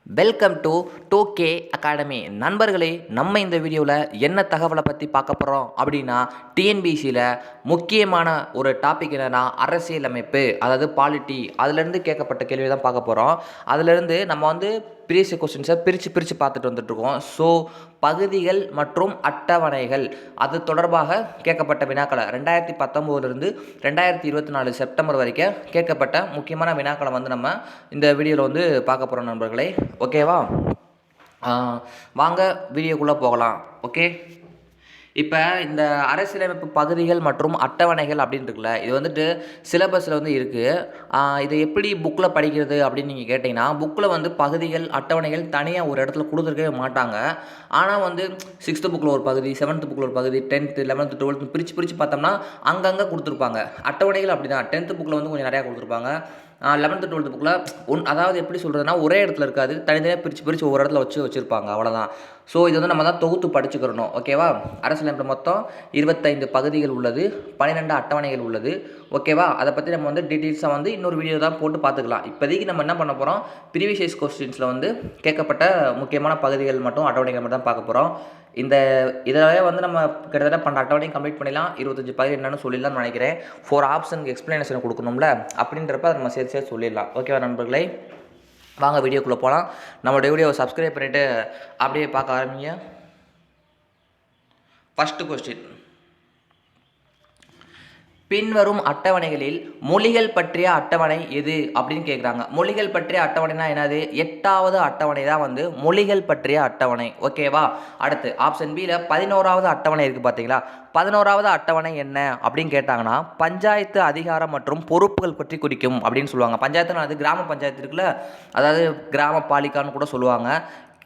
Welcome to 2K academy. நண்பர்களே, நம்ம இந்த வீடியோவில் என்ன தகவலை பற்றி பார்க்க போகிறோம் அப்படின்னா, டிஎன்பிசியில் முக்கியமான ஒரு டாபிக் என்னென்னா அரசியலமைப்பு, அதாவது பாலிட்டி. அதுலேருந்து கேட்கப்பட்ட கேள்வி தான் பார்க்க போகிறோம். அதுலேருந்து நம்ம ப்ரீவியஸ் கொஸ்டின்ஸை பிரித்து பார்த்துட்டு வந்துட்டுருக்கோம். ஸோ பகுதிகள் மற்றும் அட்டவணைகள் அது தொடர்பாக கேட்கப்பட்ட வினாக்களை 2019 2024 செப்டம்பர் வரைக்கும் கேட்கப்பட்ட முக்கியமான வினாக்களை நம்ம இந்த வீடியோவில் பார்க்க போகிறோம் நண்பர்களே. ஓகேவா? வாங்க வீடியோக்குள்ளே போகலாம். ஓகே, இப்போ இந்த அரசியலமைப்பு பகுதிகள் மற்றும் அட்டவணைகள் அப்படின்னு இருக்குல்ல, இது சிலபஸில் இருக்குது. இதை எப்படி புக்கில் படிக்கிறது அப்படின்னு நீங்கள் கேட்டிங்கன்னா, புக்கில் பகுதிகள் அட்டவணைகள் தனியாக ஒரு இடத்துல கொடுத்துருக்கவே மாட்டாங்க. ஆனால் 6th புக்கில் ஒரு பகுதி, 7th புக்கில் ஒரு பகுதி, 10th 11th 12th பிரித்து பார்த்தோம்னா அங்கங்கே கொடுத்துருப்பாங்க. அட்டவணைகள் அப்படி தான். 10th புக்கில் கொஞ்சம் நிறையா கொடுத்துருப்பாங்க. 11th 12th புக்கில் அதாவது எப்படி சொல்கிறதுனா, ஒரே இடத்துல இருக்காது, தனித்தனியாக பிரித்து ஒவ்வொரு இடத்துல வச்சுருப்பாங்க. அவ்வளோதான். ஸோ இது நம்ம தான் தொகுத்து படிச்சுக்கிறணும். ஓகேவா? அரசியலமைப்பு மொத்தம் 25 பகுதிகள் உள்ளது, 12 அட்டவணைகள் உள்ளது. ஓகேவா? அதை பற்றி நம்ம டீட்டெயில்ஸாக இன்னொரு வீடியோ தான் போட்டு பார்த்துக்கலாம். இப்போதைக்கு நம்ம என்ன பண்ண போகிறோம், ப்ரீவியஸ் கொஸ்டின்ஸில் கேட்கப்பட்ட முக்கியமான பகுதிகள் மட்டும் அட்டவணைகள் மட்டும் தான் பார்க்க போகிறோம். இதில் நம்ம கிட்டத்தட்ட 12 அட்டவணையும் கம்ப்ளீட் பண்ணிடலாம். 25 பகுதி என்னன்னு சொல்லிடலாம்னு நினைக்கிறேன். 4 ஆப்ஷனுக்கு எக்ஸ்ப்ளனேஷன் கொடுக்கணும்ல, அப்படின்றப்ப அதை நம்ம சேர்த்து சொல்லிடலாம். ஓகேவா நண்பர்களே? வாங்க வீடியோக்குள்ளே போகலாம். நம்மளுடைய வீடியோவை சப்ஸ்கிரைப் பண்ணிவிட்டு அப்படியே பார்க்க ஆரம்பிங்க. ஃபஸ்ட்டு கொஸ்டின், பின்வரும் அட்டவணைகளில் மொழிகள் பற்றிய அட்டவணை எது அப்படின்னு கேட்குறாங்க. மொழிகள் பற்றிய அட்டவணைனா என்னது? 8வது அட்டவணை தான் மொழிகள் பற்றிய அட்டவணை. ஓகேவா? அடுத்து ஆப்ஷன் பியில் 11வது அட்டவணை இருக்குது பார்த்தீங்களா? 11வது அட்டவணை என்ன அப்படின்னு கேட்டாங்கன்னா, பஞ்சாயத்து அதிகாரம் மற்றும் பொறுப்புகள் பற்றி குறிக்கும் அப்படின்னு சொல்லுவாங்க. பஞ்சாயத்துனா அது கிராம பஞ்சாயத்து இருக்குல்ல, அதாவது கிராம பாலிகான்னு கூட சொல்லுவாங்க.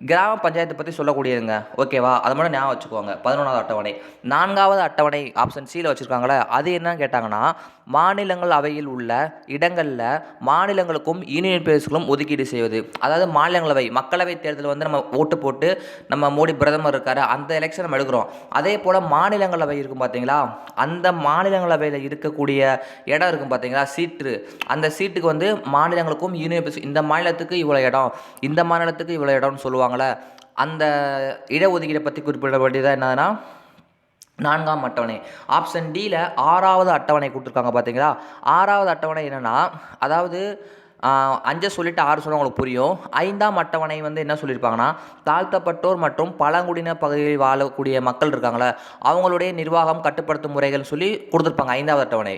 கிராம பஞ்சாயத்தை பற்றி சொல்லக்கூடியதுங்க. ஓகேவா? அதை மட்டும் ஞாபகம் வச்சுக்கோங்க. 11வது அட்டவணை. 4வது அட்டவணை ஆப்ஷன் சியில் வச்சுருக்காங்களே, அது என்னன்னு கேட்டாங்கன்னா, மாநிலங்கள் அவையில் உள்ள இடங்களில் மாநிலங்களுக்கும் யூனியன் பிரதேசங்களும் ஒதுக்கீடு செய்வது. அதாவது மாநிலங்களவை, மக்களவை தேர்தல் நம்ம ஓட்டு போட்டு நம்ம மோடி பிரதமர் இருக்காரு, அந்த எலெக்ஷன் நம்ம எடுக்கிறோம். அதே போல் மாநிலங்களவை இருக்கும் பார்த்தீங்களா, அந்த மாநிலங்களவையில் இருக்கக்கூடிய இடம் இருக்கும் பார்த்தீங்களா, சீட்டு. அந்த சீட்டுக்கு மாநிலங்களுக்கும் யூனியன் பிரதேசம், இந்த மாநிலத்துக்கு இவ்வளோ இடம், இந்த மாநிலத்துக்கு இவ்வளோ இடம்னு சொல்லுவாங்களே, அந்த இடஒதுக்கீடை பற்றி குறிப்பிட வேண்டியதாக என்னதுன்னா 4ஆம் அட்டவணை. ஆப்ஷன் டியில் 6வது அட்டவணை கொடுத்துருக்காங்க பார்த்தீங்களா? 6வது அட்டவணை என்னென்னா, அதாவது 5 சொல்லிட்டு 6 சொல்ல உங்களுக்கு புரியும். 5ஆம் அட்டவணை என்ன சொல்லியிருப்பாங்கன்னா, தாழ்த்தப்பட்டோர் மற்றும் பழங்குடியின பகுதிகளில் வாழக்கூடிய மக்கள் இருக்காங்களே, அவங்களுடைய நிர்வாகம் கட்டுப்படுத்தும் முறைகள் சொல்லி கொடுத்துருப்பாங்க 5வது அட்டவணை.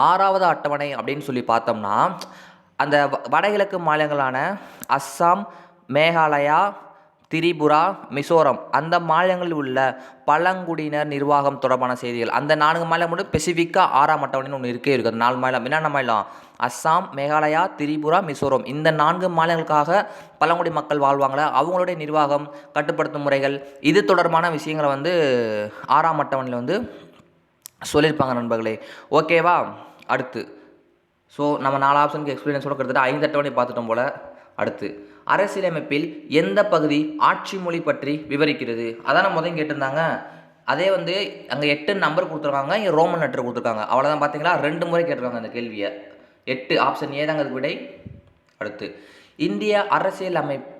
6வது அட்டவணை அப்படின்னு சொல்லி பார்த்தோம்னா, அந்த வடகிழக்கு மாநிலங்களான அஸ்ஸாம், மேகாலயா, திரிபுரா, மிசோரம், அந்த மாநிலங்களில் உள்ள பழங்குடியினர் நிர்வாகம் தொடர்பான செய்திகள். அந்த 4 மாநிலம் மட்டும் ஸ்பெசிஃபிக்காக 6ஆம் அட்டவணைன்னு ஒன்று இருக்குது. 4 மாநிலம் என்னென்ன மாநிலம்? அஸ்ஸாம், மேகாலயா, திரிபுரா, மிசோரம். இந்த 4 மாநிலங்களுக்காக பழங்குடி மக்கள் வாழ்வாங்களே, அவங்களுடைய நிர்வாகம் கட்டுப்படுத்தும் முறைகள், இது தொடர்பான விஷயங்களை 6ஆம் அட்டவணையில் சொல்லியிருப்பாங்க நண்பர்களே. ஓகேவா? அடுத்து ஸோ நம்ம 4 ஆப்ஷனுக்கு எக்ஸ்பீரியன்ஸோட கிட்டத்தட்ட 5 அட்டவணை பார்த்துட்டோம் போல். அடுத்து, அரசியலமைப்பில் எந்த பகுதி ஆட்சி மொழி பற்றி விவரிக்கிறது? அதான் நம்ம முதல் கேட்டிருந்தாங்க. அதே அங்கே 8 நம்பர் கொடுத்துருக்காங்க, இங்கே ரோமன் லெட்டர் கொடுத்துருக்காங்க. அவ்வளோதான். பார்த்தீங்களா? 2 முறை கேட்டிருக்காங்க அந்த கேள்வியை. 8 ஆப்ஷன் ஏ தாங்க அதுக்கு விடை. அடுத்து, இந்திய அரசியலமைப்பின்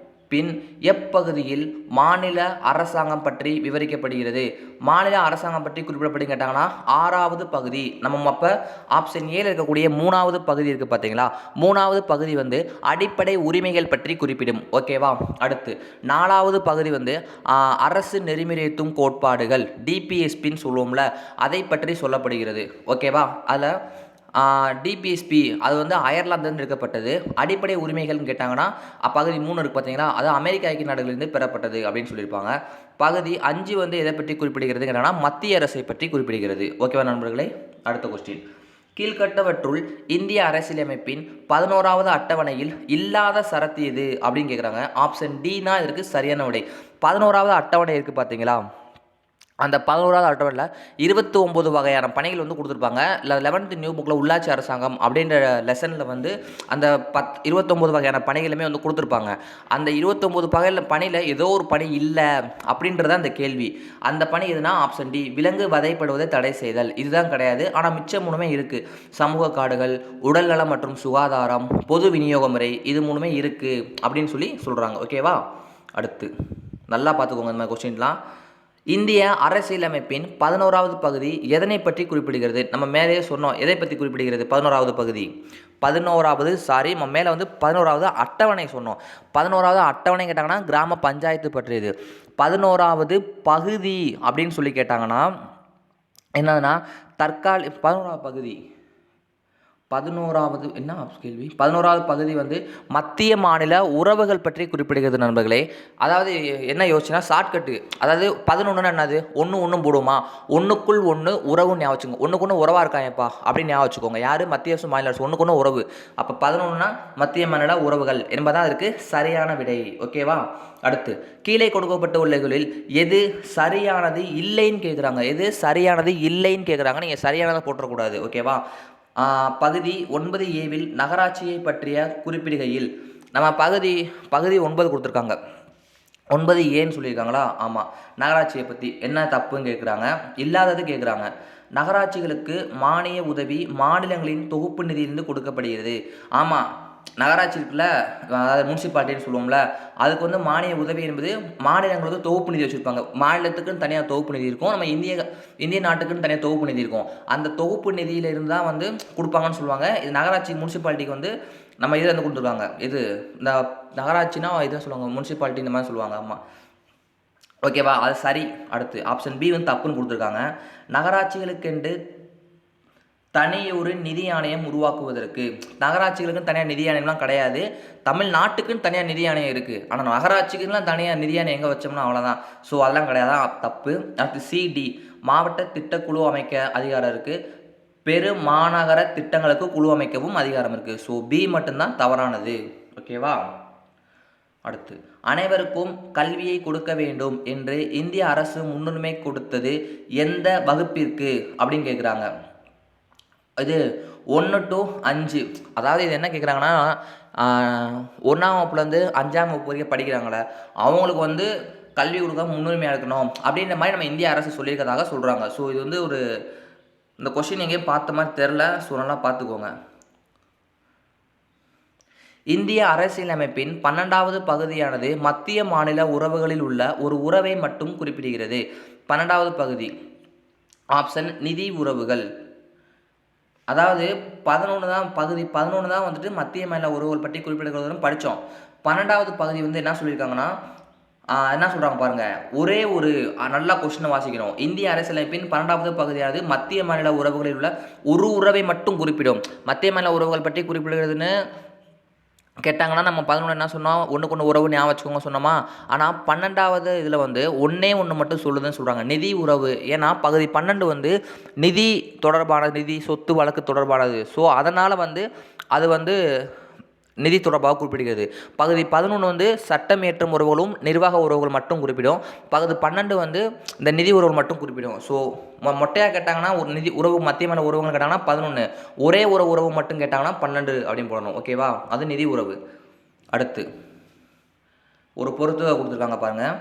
எப்பகுதியில் மாநில அரசாங்கம் பற்றி விவரிக்கப்படுகிறது? மாநில அரசாங்கம் பற்றி குறிப்பிடப்படும் கேட்டாங்கன்னா 6வது பகுதி. நம்ம அப்போ ஆப்ஷன் ஏல இருக்கக்கூடிய 3வது பகுதி இருக்குது பார்த்தீங்களா? 3வது பகுதி அடிப்படை உரிமைகள் பற்றி குறிப்பிடும். ஓகேவா? அடுத்து 4வது பகுதி அரசு நெறிமுறைத்தும் கோட்பாடுகள், டிபிஎஸ்பின்னு சொல்லுவோம்ல, அதை பற்றி சொல்லப்படுகிறது. ஓகேவா? அதில் டிபிஎஸ்பி அது அயர்லாந்துலேருந்து எடுக்கப்பட்டது. அடிப்படை உரிமைகள்னு கேட்டாங்கன்னா பகுதி 3 இருக்குது பார்த்தீங்களா, அது அமெரிக்க ஐக்கிய நாடுகளிலிருந்து பெறப்பட்டது அப்படின்னு சொல்லியிருப்பாங்க. பகுதி 5 எதை பற்றி குறிப்பிடுகிறது கேட்டாங்கன்னா மத்திய அரசை பற்றி குறிப்பிடுகிறது. ஓகேவா நண்பர்களே? அடுத்த கொஸ்டின், கீழ்கண்டவற்றுள் இந்திய அரசியலமைப்பின் 11வது அட்டவணையில் இல்லாத சரத்து எது அப்படின்னு கேட்குறாங்க. ஆப்ஷன் டினா இதற்கு சரியான விடை. 11வது அட்டவணை இருக்குது பார்த்தீங்களா, அந்த 11வது அட்டவணையில் 29 வகையான பணிகள் வந்து கொடுத்துருப்பாங்க. இல்லை 11th நியூ புக்கில் உள்ளாட்சி அரசாங்கம் அப்படின்ற லெசனில் வந்து அந்த 29 வகையான பணிகளுமே வந்து கொடுத்துருப்பாங்க. அந்த 29 பணியில் ஏதோ ஒரு பணி இல்லை அப்படின்றத அந்த கேள்வி. அந்த பணி எதுனா ஆப்ஷன் டி, விலங்கு வதைப்படுவதை தடை செய்தல். இதுதான் கிடையாது. ஆனால் மிச்சம் மூணுமே இருக்குது. சமூக காடுகள், உடல்நலம் மற்றும் சுகாதாரம், பொது விநியோக முறை, இது மூணுமே இருக்குது அப்படின்னு சொல்கிறாங்க. ஓகேவா? அடுத்து நல்லா பார்த்துக்கோங்க இந்த மாதிரி கொஸ்டின்லாம். இந்திய அரசியலமைப்பின் 11வது பகுதி எதனை பற்றி குறிப்பிடுகிறது? நம்ம மேலேயே சொன்னோம். எதை பற்றி குறிப்பிடுகிறது 11வது பகுதி? 11வது அட்டவணை சொன்னோம். 11வது அட்டவணை கேட்டாங்கன்னா கிராம பஞ்சாயத்து பற்றியது. 11வது பகுதி அப்படின்னு சொல்லி கேட்டாங்கன்னா என்னதுன்னா 11வது பகுதி 11வது என்ன கேள்வி? 11வது பகுதி வந்து மத்திய மாநில உறவுகள் பற்றி குறிப்பிடுகிறது நண்பர்களே. அதாவது என்ன யோசிச்சுன்னா ஷார்ட்கட்டு. அதாவது 11ன்னா என்னது? ஒன்றும் போடுமா? ஒன்றுக்குள் ஒன்று உறவுன்னு ஞாபகம் வச்சுக்கோங்க. ஒன்றுக்கு ஒன்று உறவாக இருக்காங்கப்பா அப்படின்னு ஞாபகம் வச்சுக்கோங்க. யார்? மத்திய அரசு, மாநில அரசு, ஒன்றுக்கு ஒன்று உறவு. அப்போ 11ன்னா மத்திய மாநில உறவுகள் என்பதான் அதற்கு சரியான விடை. ஓகேவா? அடுத்து கீழே கொடுக்கப்பட்ட உள்ளகளில் எது சரியானது இல்லைன்னு கேட்குறாங்க. எது சரியானது இல்லைன்னு கேட்குறாங்க. நீங்கள் சரியானதை போட்டுறக்கூடாது. ஓகேவா? பகுதி 9A நகராட்சியை பற்றிய குறிப்பிடுகையில் நம்ம பகுதி 9 கொடுத்துருக்காங்க. 9Aன்னு சொல்லியிருக்காங்களா? ஆமாம். நகராட்சியை பற்றி என்ன தப்புன்னு கேட்குறாங்க. இல்லாதது கேட்குறாங்க. நகராட்சிகளுக்கு மானிய உதவி மாநிலங்களின் தொகுப்பு நிதியிலிருந்து கொடுக்கப்படுகிறது. ஆமாம், நகராட்சி இருக்குல்ல, அதாவது முனிசிபாலிட்டின்னு சொல்லுவோம்ல, அதுக்கு வந்து மானிய உதவி என்பது மாநிலங்களுக்கு தொகுப்பு நிதி வச்சுருப்பாங்க. மாநிலத்துக்குன்னு தனியாக தொகுப்பு நிதி இருக்கும். நம்ம இந்திய நாட்டுக்குன்னு தனியாக தொகுப்பு நிதி இருக்கும். அந்த தொகுப்பு நிதியிலிருந்து தான் வந்து கொடுப்பாங்கன்னு சொல்லுவாங்க. இது நகராட்சி முனிசிபாலிட்டிக்கு வந்து நம்ம இதில் வந்து கொடுத்துருக்காங்க. இது இந்த நகராட்சினா இதான் சொல்லுவாங்க, முனிசிபாலிட்டி இந்த மாதிரி சொல்லுவாங்க. ஆமாம், ஓகேவா? அது சரி. அடுத்து ஆப்ஷன் பி வந்து தப்புன்னு கொடுத்துருக்காங்க. நகராட்சிகளுக்கென்று தனியொரு நிதி ஆணையம் உருவாக்குவதற்கு. நகராட்சிகளுக்குன்னு தனியாக நிதி ஆணையம்லாம் கிடையாது. தமிழ்நாட்டுக்குன்னு தனியாக நிதி ஆணையம் இருக்குது. ஆனால் நகராட்சிக்குலாம் தனியாக நிதி ஆணையம் எங்கே வச்சோம்னா அவ்வளோதான். ஸோ அதெல்லாம் கிடையாது, தப்பு. அடுத்து சிடி, மாவட்ட திட்டக்குழு அமைக்க அதிகாரம் இருக்குது. பெருமாநகர திட்டங்களுக்கு குழு அமைக்கவும் அதிகாரம் இருக்குது. ஸோ பி மட்டும்தான் தவறானது. ஓகேவா? அடுத்து அனைவருக்கும் கல்வியை கொடுக்க வேண்டும் என்று இந்திய அரசு முன்னுரிமை கொடுத்தது எந்த வகுப்பிற்கு அப்படின்னு கேட்குறாங்க. இது 1 to 5. அதாவது இது என்ன கேட்குறாங்கன்னா 1ஆம் வகுப்புலேருந்து 5ஆம் வகுப்பு வரைக்கும் படிக்கிறாங்களே அவங்களுக்கு வந்து கல்வி கொடுக்க முன்னுரிமையாக இருக்கணும் அப்படின்ற மாதிரி நம்ம இந்திய அரசு சொல்லியிருக்கிறதாக சொல்கிறாங்க. ஸோ இது வந்து ஒரு இந்த கொஸ்டின் எங்கேயும் பார்த்த மாதிரி தெரில. ஸோ நல்லா பார்த்துக்கோங்க. இந்திய அரசியலமைப்பின் 12வது பகுதியானது மத்திய மாநில உறவுகளில் உள்ள ஒரு உறவை மட்டும் குறிப்பிடுகிறது. 12வது பகுதி ஆப்ஷன் நிதி உறவுகள். அதாவது 11 தான் வந்துட்டு மத்திய மாநில உறவுகள் பற்றி குறிப்பிடுகிறதுன்னு படித்தோம். 12வது பகுதி வந்து என்ன சொல்லியிருக்காங்கன்னா என்ன சொல்கிறாங்க பாருங்கள். ஒரே ஒரு நல்லா கொஸ்டினை வாசிக்கணும். இந்திய அரசியலமைப்பின் 12வது பகுதியானது மத்திய மாநில உறவுகளில் உள்ள ஒரு உறவை மட்டும் குறிப்பிடும். மத்திய மாநில உறவுகள் பற்றி குறிப்பிடுகிறதுன்னு கேட்டாங்கன்னா நம்ம 11 என்ன சொன்னோம்? ஒன்றுக்கு ஒன்று உறவு ஞாபகம் வச்சுக்கோங்க சொன்னோமா? ஆனால் 12வது இதில் வந்து ஒன்று மட்டும் சொல்லுதுன்னு சொல்கிறாங்க, நிதி உறவு. ஏன்னா பகுதி 12 வந்து நிதி தொடர்பானது, நிதி சொத்து வழக்கு தொடர்பானது. ஸோ அதனால் வந்து அது வந்து நிதி தொடர்பாக குறிப்பிடுகிறது. பகுதி 11 வந்து சட்டம் இயற்றும் உறவுகளும் நிர்வாக உறவுகள் மட்டும் குறிப்பிடும். பகுதி 12 வந்து இந்த நிதி உறவுகள் மட்டும் குறிப்பிடும். ஸோ மொட்டையாக கேட்டாங்கன்னா ஒரு நிதி உறவு மத்திய மாநில உறவுன்னு கேட்டாங்கன்னா 11, ஒரே ஒரு உறவு மட்டும் கேட்டாங்கன்னா 12 அப்படின்னு போடணும். ஓகேவா? அது நிதி உறவு. அடுத்து ஒரு பொறுத்து கொடுத்துருக்காங்க பாருங்கள்.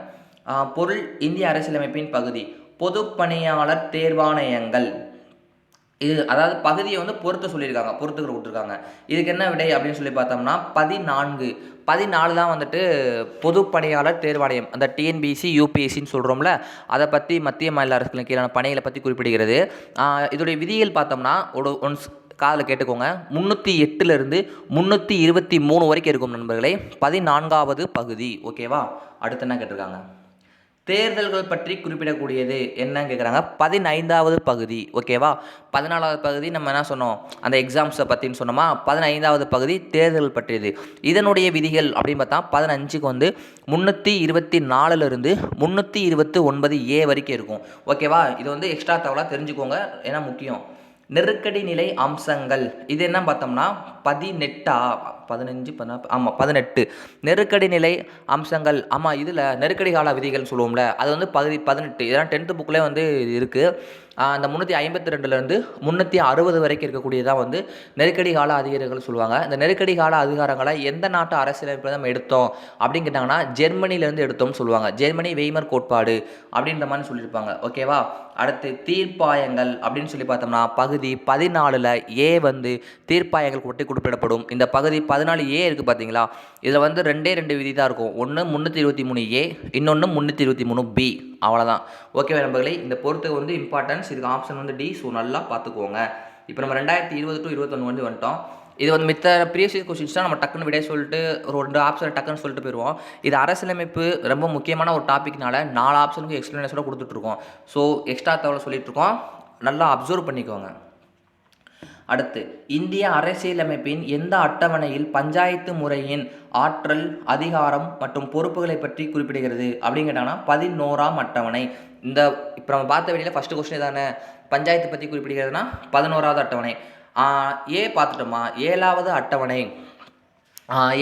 பொருள் இந்திய அரசியலமைப்பின் பகுதி பொதுப்பணியாளர் தேர்வாணையங்கள். இது அதாவது பகுதியை வந்து பொறுத்து சொல்லியிருக்காங்க, பொறுத்துக்கிற கொடுத்துருக்காங்க. இதுக்கு என்ன விடை அப்படின்னு சொல்லி பார்த்தோம்னா 14 தான் வந்துட்டு பொதுப்பணியாளர் தேர்வாணையம். அந்த டிஎன்பிசி யூபிஎஸ்சின்னு சொல்கிறோம்ல, அதை பற்றி மத்திய மாநில அரசுகளுக்கு கீழான பணிகளை பற்றி குறிப்பிடுகிறது. இதோடைய விதிகள் பார்த்தோம்னா ஒன்ஸ் காதில் கேட்டுக்கோங்க. 308லேருந்து 323 வரைக்கும் இருக்கும் நண்பர்களே. 14வது பகுதி. ஓகேவா? அடுத்து என்ன கேட்டிருக்காங்க? தேர்தல்கள் பற்றி குறிப்பிடக்கூடியது என்னன்னு கேட்குறாங்க. 15வது பகுதி. ஓகேவா? 14வது பகுதி நம்ம என்ன சொன்னோம்? அந்த எக்ஸாம்ஸை பற்றின்னு சொன்னோமா? 15வது பகுதி தேர்தல் பற்றியது. இதனுடைய விதிகள் அப்படின்னு பார்த்தா 15க்கு வந்து 324லேருந்து 329A வரைக்கும் இருக்கும். ஓகேவா? இது வந்து எக்ஸ்ட்ரா தகவலாக தெரிஞ்சுக்கோங்க, ஏன்னா முக்கியம். நெருக்கடி நிலை அம்சங்கள் இது என்ன பார்த்தோம்னா 18 நெருக்கடி நிலை அம்சங்கள். ஆமாம், இதில் நெருக்கடி கால விதிகள்னு சொல்லுவோம்ல, அது வந்து பகுதி 18. இதெல்லாம் 10th புக்கில் வந்து இருக்குது. அந்த 352லேருந்து 360 வரைக்கும் இருக்கக்கூடியதான் வந்து நெருக்கடி கால அதிகாரங்கள் சொல்லுவாங்க. இந்த நெருக்கடி கால அதிகாரங்களை எந்த நாட்டு அரசியலமைப்பில் நம்ம எடுத்தோம் அப்படின்னு கேட்டாங்கன்னா ஜெர்மனிலேருந்து எடுத்தோம்னு சொல்லுவாங்க. ஜெர்மனி வெய்மர் கோட்பாடு அப்படின்ற மாதிரி சொல்லியிருப்பாங்க. ஓகேவா? அடுத்து தீர்ப்பாயங்கள் அப்படின்னு சொல்லி பார்த்தோம்னா பகுதி 14ல் ஏ வந்து தீர்ப்பாயங்கள் பற்றி குறிப்பிடப்படும். இந்த பகுதி 14A இருக்குது பார்த்தீங்களா, இதில் வந்து 2 விதி தான் இருக்கும். ஒன்று 323A, இன்னொன்று 323B. அவ்வளோதான். ஓகேவா நண்பர்களே? இந்த பொறுத்து வந்து இம்பார்ட்டன்ஸ். இதுக்கு ஆப்ஷன் வந்து டி. ஸோ நல்லா பார்த்துக்கோங்க. இப்போ நம்ம 2020 to 21 வந்து வந்துட்டோம். இது வந்து மித்த ப்ரீவியஸ் கொஸ்டின்ஸ் தான் நம்ம டக்குன்னு விடைய சொல்லிட்டு ஒரு 2 ஆப்ஷன் டக்குன்னு சொல்லிட்டு போயிடுவோம். இது அரசியலமைப்பு ரொம்ப முக்கியமான ஒரு டாப்பிக்னால 4 ஆப்ஷனுக்கு எக்ஸ்ப்ளனேஷனோட கொடுத்துட்ருக்கோம். ஸோ எக்ஸ்ட்ரா தகவலை சொல்லிகிட்ருக்கோம், நல்லா அப்சர்வ் பண்ணிக்கோங்க. அடுத்து, இந்திய அரசியலமைப்பின் எந்த அட்டவணையில் பஞ்சாயத்து முறையின் ஆற்றல், அதிகாரம் மற்றும் பொறுப்புகளை பற்றி குறிப்பிடுகிறது அப்படின்னு கேட்டாங்கன்னா 11ஆம் அட்டவணை. இந்த இப்போ நம்ம பார்த்த வெளியில் ஃபஸ்ட்டு கொஸ்டின் தானே, பஞ்சாயத்து பற்றி குறிப்பிடுகிறதுனா 11ஆவது அட்டவணை. ஏ பார்த்துட்டோமா? 7வது அட்டவணை.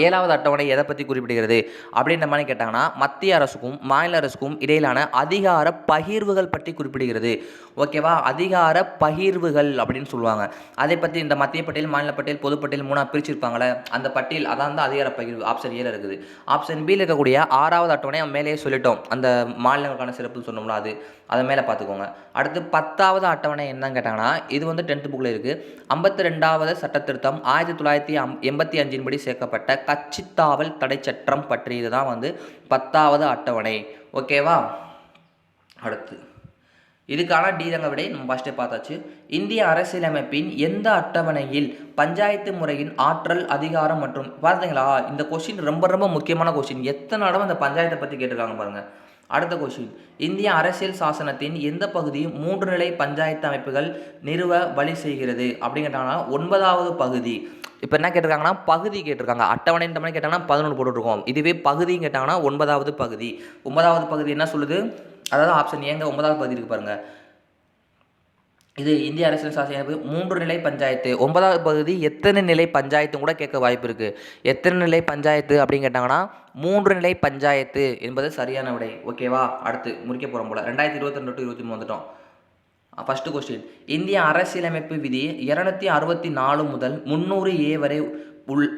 7வது அட்டவணை எதை பற்றி குறிப்பிடுகிறது அப்படின்ற மாதிரி கேட்டாங்கன்னா மத்திய அரசுக்கும் மாநில அரசுக்கும் இடையிலான அதிகார பகிர்வுகள் பற்றி குறிப்பிடுகிறது. ஓகேவா? அதிகார பகிர்வுகள் அப்படின்னு சொல்லுவாங்க. அதை பற்றி இந்த மத்திய பட்டியல், மாநில பட்டியல், பொதுப்பட்டியல் 3 பிரிச்சிருப்பாங்களே, அந்த பட்டியல் அதான் வந்து அதிகார பகிர்வு. ஆப்ஷன் ஏல இருக்குது. ஆப்ஷன் பியில் இருக்கக்கூடிய 6வது அட்டவணை மேலேயே சொல்லிட்டோம், அந்த மாநிலங்களுக்கான சிறப்புன்னு சொன்னோம்ல, அதை மேலே பார்த்துக்கோங்க. அடுத்து 10வது அட்டவணை என்னன்னு கேட்டாங்கன்னா இது வந்து 10th புக்கில் இருக்குது. 52வது சட்டத்திருத்தம் 1985 படி சேர்க்கப்பட்ட கட்சித்தாவல் தடை சட்டம் பற்றியது தான் வந்து 10வது அட்டவணை. ஓகேவா? அடுத்து இதுக்கான டீதங்க விடை நம்ம ஃபஸ்ட்டே பார்த்தாச்சு. இந்திய அரசியலமைப்பின் எந்த அட்டவணையில் பஞ்சாயத்து முறையின் ஆற்றல், அதிகாரம் மற்றும் பார்த்தீங்களா, இந்த கொஸ்டின் ரொம்ப ரொம்ப முக்கியமான கொஸ்டின். எத்தனை இடம் இந்த பஞ்சாயத்தை பற்றி கேட்டிருக்காங்க பாருங்கள். அடுத்த கொஸ்டின், இந்திய அரசியல் சாசனத்தின் எந்த பகுதி 3 நிலை பஞ்சாயத்து அமைப்புகள் நிறுவ வழி செய்கிறது அப்படின்னு கேட்டாங்கன்னா 9வது பகுதி. இப்போ என்ன கேட்டிருக்காங்கன்னா பகுதி கேட்டிருக்காங்க. அட்டவணைன்ற மாதிரி கேட்டாங்கன்னா 11 போட்டுருக்கோம். இதுவே பகுதின்னு கேட்டாங்கன்னா 9வது பகுதி. 9வது பகுதி என்ன சொல்லுது? அதாவது ஆப்ஷன் ஏங்க 9வது பகுதி இருக்கு பாருங்க. இது இந்திய அரசியல் சாசன 3 நிலை பஞ்சாயத்து. 9வது பகுதி எத்தனை நிலை பஞ்சாயத்து கூட கேட்க வாய்ப்பு இருக்குது. எத்தனை நிலை பஞ்சாயத்து அப்படின்னு கேட்டாங்கன்னா 3 நிலை பஞ்சாயத்து என்பது சரியான விடை. ஓகேவா? அடுத்து முடிக்க போகிறோம் போல. 2022 to 23 வந்துட்டோம். ஃபஸ்ட்டு கொஸ்டின், இந்திய அரசியலமைப்பு விதி 264 முதல் 300A வரை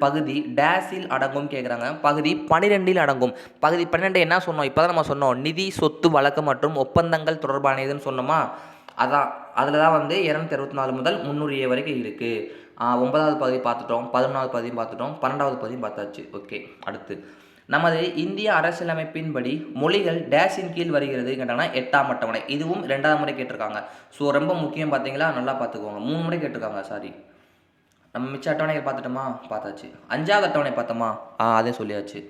பகுதி டேஸில் அடங்கும் கேட்குறாங்க. பகுதி 12இல் அடங்கும். பகுதி 12 என்ன சொன்னோம்? இப்போ தான் நம்ம சொன்னோம், நிதி, சொத்து, வழக்கு மற்றும் ஒப்பந்தங்கள் தொடர்பானதுன்னு சொன்னோமா, அதான் அதில் தான் வந்து 264 முதல் 300A வரைக்கும் இருக்குது. 9வது பகுதி பார்த்துட்டோம், 11வது பகுதியும் பார்த்துட்டோம், 12வது பகுதியும் பார்த்தாச்சு. ஓகே, அடுத்து நமது இந்திய அரசியலமைப்பின்படி மொழிகள் டேஸின் கீழ் வருகிறது கேட்டாங்கன்னா 8ஆம் அட்டவணை. இதுவும் 2வது முறை கேட்டிருக்காங்க. ஸோ ரொம்ப முக்கியம், பார்த்தீங்களா? நல்லா பார்த்துக்கோங்க. 3 முறை கேட்டிருக்காங்க. சாரி, நம்ம மிச்ச அட்டவணைகள் பார்த்துட்டோமா? பார்த்தாச்சு. 5வது அட்டவணை பார்த்தோமா? அதே சொல்லியாச்சு.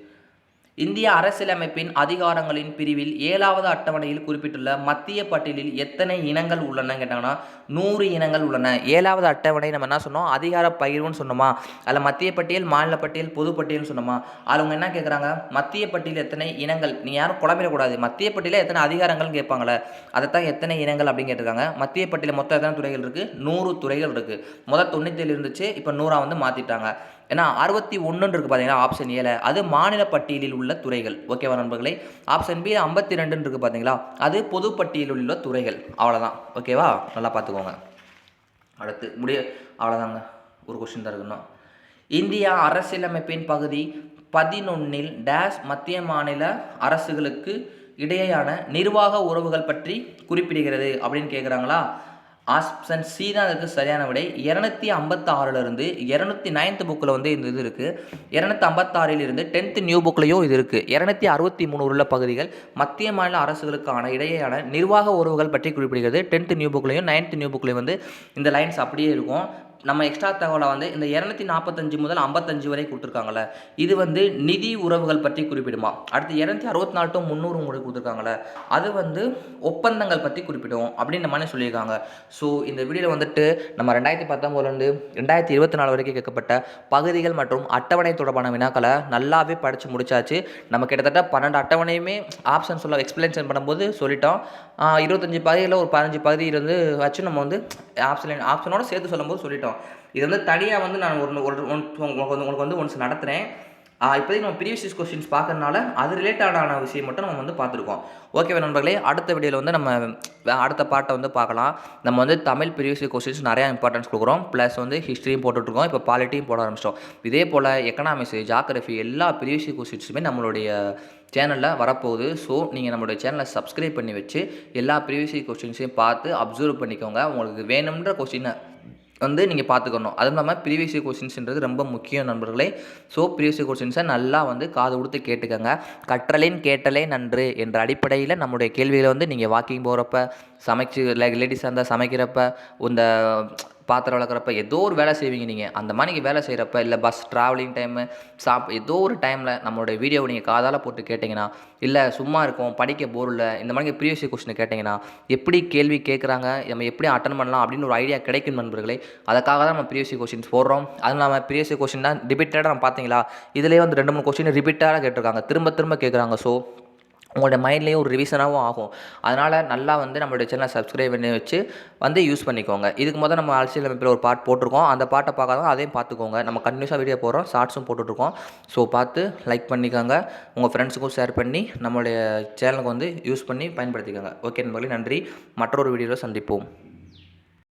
இந்திய அரசியலமைப்பின் அதிகாரங்களின் பிரிவில் 7வது அட்டவணையில் குறிப்பிட்டுள்ள மத்திய பட்டியலில் எத்தனை இனங்கள் உள்ளன கேட்டாங்கன்னா 100 இனங்கள் உள்ளன. 7வது அட்டவணை நம்ம என்ன சொன்னோம்? அதிகார பகிர்வுன்னு சொன்னோமா? அதில் மத்திய பட்டியல், மாநில பட்டியல், பொது பட்டியல்னு சொன்னோமா? அதில் அவங்க என்ன கேட்குறாங்க? மத்திய பட்டியல் எத்தனை இனங்கள், நீ யாரும் குழம்பிடக்கூடாது. மத்திய பட்டியலில் எத்தனை அதிகாரங்கள்னு கேட்பாங்களே, அதைத்தான் எத்தனை இனங்கள் அப்படின்னு கேட்டிருக்காங்க. மத்திய பட்டியலில் மொத்தம் எத்தனை துறைகள் இருக்குது? 100 துறைகள் இருக்குது. முதல் 97 இருந்துச்சு, இப்போ 100 வந்து மாற்றிட்டாங்க. ஏன்னா 61 இருக்குது பார்த்தீங்கன்னா ஆப்ஷன் ஏல, அது மாநில பட்டியலில் உள்ள துறைகள். ஓகேவா நண்பர்களே? ஆப்ஷன் பி 52 இருக்குது பார்த்தீங்களா, அது பொது பட்டியலில் உள்ள துறைகள். அவ்வளோதான். ஓகேவா? நல்லா பார்த்துக்கோங்க. அடுத்து அவ்வளோதாங்க, ஒரு கொஸ்டின் தான் இருக்கணும். இந்திய அரசியலமைப்பின் பகுதி 11இல் டேஷ் மத்திய மாநில அரசுகளுக்கு இடையேயான நிர்வாக உறவுகள் பற்றி குறிப்பிடுகிறது அப்படின்னு கேட்குறாங்களா? ஆப்ஷன் சி தான் அதுக்கு சரியான விடை. 256லிருந்து 209th புக்கில் வந்து இந்த இது இருக்குது. 256லிருந்து 10th நியூ புக்லையும் இது இருக்குது. 263 உள்ள பகுதிகள் மத்திய மாநில அரசுகளுக்கான இடையேயான நிர்வாக உறவுகள் பற்றி குறிப்பிடுகிறது. 10th நியூ புக்லையும் 9th நியூ புக்லையும் வந்து இந்த லைன்ஸ் அப்படியே இருக்கும். நம்ம எக்ஸ்ட்ரா தகவலை வந்து இந்த 245 முதல் 55 வரை கொடுத்துருக்காங்களே, இது வந்து நிதி உறவுகள் பற்றி குறிப்பிடுமா. அடுத்து 264 to 300 முறை கொடுத்துருக்காங்களே, அது வந்து ஒப்பந்தங்கள் பற்றி குறிப்பிடும் அப்படின்ற மாதிரி சொல்லியிருக்காங்க. ஸோ இந்த வீடியோவில் வந்துட்டு நம்ம 2019 2024 வரைக்கும் கேட்கப்பட்ட பகுதிகள் மற்றும் அட்டவணை தொடர்பான வினாக்களை நல்லாவே படித்து முடிச்சாச்சு. நம்ம கிட்டத்தட்ட 12 அட்டவணையுமே ஆப்ஷன் எக்ஸ்பிளேஷன் பண்ணும்போது சொல்லிட்டோம். 25 பகுதிகளில் ஒரு 15 பகுதி இருந்து வச்சு நம்ம வந்து ஆப்ஷனோட சேர்த்து சொல்லும்போது சொல்லிட்டோம். நேரம். இது வந்து தனியாக வந்து நான் உங்களுக்கு வந்து ஒன்ஸ் நடத்துகிறேன். இப்போதைக்கு நம்ம ப்ரீவியஸ் கொஸ்டின்ஸ் பார்க்கறனால அது ரிலேட்டடான விஷயம் மட்டும் நம்ம வந்து பார்த்துருக்கோம். ஓகேவா நண்பர்களே, அடுத்த வீடியோவில் வந்து நம்ம அடுத்த பார்ட்டை வந்து பார்க்கலாம். நம்ம வந்து தமிழ் ப்ரீவியஸ் கொஸ்டின்ஸ் நிறையா இம்பார்ட்டன்ஸ் கொடுக்குறோம். ப்ளஸ் வந்து ஹிஸ்ட்ரியும் போட்டுட்ருக்கோம். இப்போ பாலிட்டியும் போட ஆரம்பிச்சிட்டோம். இதே போல் எக்கனாமிக்ஸ், ஜாகிரஃபி எல்லா ப்ரீவியஸ் கொஸ்டின்ஸுமே நம்மளுடைய சேனலில் வரப்போகுது. ஸோ நீங்கள் நம்மளுடைய சேனலை சப்ஸ்கிரைப் பண்ணி வச்சு எல்லா ப்ரீவியஸ் கொஸ்டின்ஸையும் பார்த்து அப்சர்வ் பண்ணிக்கோங்க. உங்களுக்கு வேணுன்ற கொஸ்டினை வந்து நீங்கள் பார்த்துக்கணும். அதுவும் இல்லாமல் ப்ரீவியஸ் கொஸ்டின்ஸ்ன்றது ரொம்ப முக்கியம் நண்பர்களே. ஸோ ப்ரீவியஸ் கொஸ்டின்ஸை நல்லா வந்து காது கொடுத்து கேட்டுக்கோங்க. கற்றலின் கேட்டலே நன்று என்ற அடிப்படையில் நம்முடைய கேள்விகளை வந்து நீங்கள் வாக்கிங் போகிறப்ப, லேடிஸாக இருந்தால் சமைக்கிறப்ப, இந்த பாத்திரம் வளர்க்குறப்ப, ஏதோ ஒரு வேலை செய்வீங்க நீங்கள். அந்த மாதிரி நீங்கள் வேலை செய்கிறப்ப, இல்லை பஸ் ட்ராவலிங் டைமு, ஏதோ ஒரு டைமில் நம்மளுடைய வீடியோவை நீங்கள் காதால் போட்டு கேட்டிங்கன்னா, இல்லை சும்மா இருக்கும் படிக்க போர் இல்லை, இந்த மாதிரி ப்ரீவியஸ் கொஸ்டினை கேட்டிங்கன்னா எப்படி கேள்வி கேட்குறாங்க, நம்ம எப்படி அட்டன் பண்ணலாம் அப்படின்னு ஒரு ஐடியா கிடைக்கும் நண்பர்களே. அதுக்காக தான் நம்ம ப்ரீவியஸ் கொஸ்டின்ஸ் போடுறோம். அதுவும் நம்ம ப்ரீவியஸ் கொஸ்டின் தான் ரிப்பீட்டடாக நம்ம பார்த்தீங்களா, இதிலே வந்து 2-3 கொஸ்டின் ரிப்பீட்டடாக கேட்டிருக்காங்க, திரும்ப திரும்ப கேட்குறாங்க. ஸோ உங்களோட மைண்ட்லேயும் ஒரு ரிவிஷனாகவும் ஆகும். அதனால் நல்லா வந்து நம்மளுடைய சேனலை சப்ஸ்கிரைப் பண்ணி வச்சு வந்து யூஸ் பண்ணிக்கோங்க. இதுக்கு முதல்ல நம்ம அரசியலமைப்பில் ஒரு பார்ட் போட்டிருக்கோம். அந்த பார்ட்டை பார்க்காதவங்க அதையும் பார்த்துக்கோங்க. நம்ம கண்டினியூஸாக வீடியோ போடுறோம், ஷார்ட்ஸும் போட்டுட்ருக்கோம். ஸோ பார்த்து லைக் பண்ணிக்கோங்க. உங்கள் ஃப்ரெண்ட்ஸுக்கும் ஷேர் பண்ணி நம்மளுடைய சேனலுக்கு வந்து யூஸ் பண்ணி பயன்படுத்திக்கோங்க. ஓகே நண்பர்களே, நன்றி. மற்றொரு வீடியோவில் சந்திப்போம்.